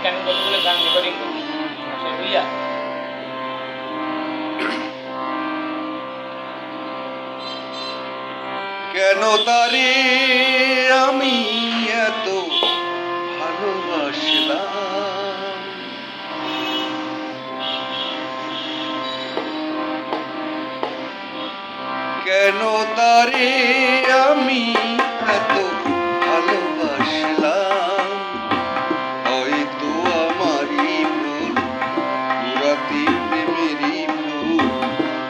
Night আমি কতগুলো গান রেকর্ডিং করি বুঝিয়া কেন তারে আমি এত ভালোবাসলাম, কেন তারে আমি এত ভালোবাসলাম। হয়তো আমারই ভুল, পুরাতি প্রেমেরই ভুল,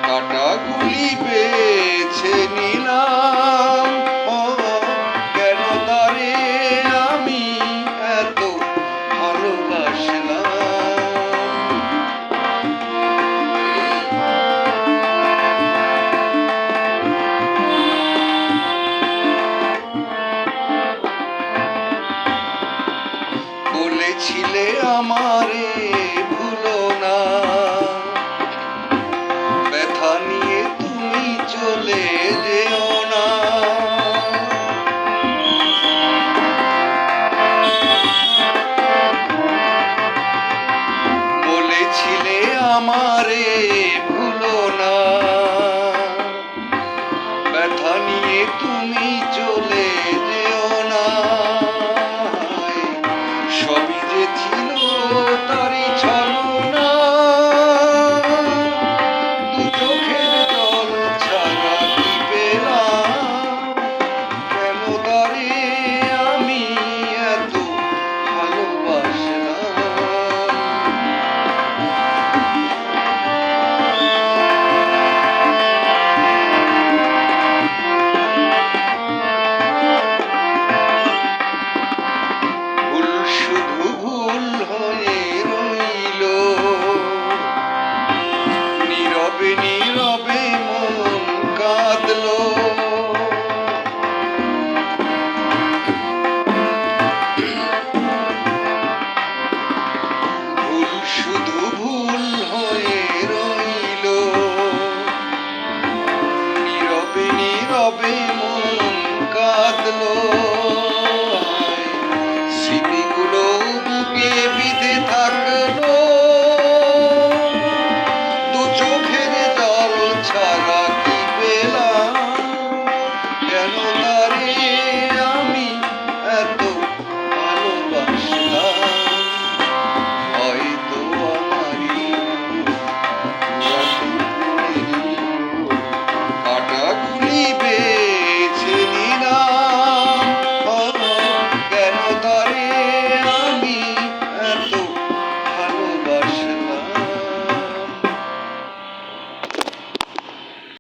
কাটাগুলি বেছে নিলাম। ও কেন তারে আমি এত ভালোবাসলাম। বলেছিলে আমারে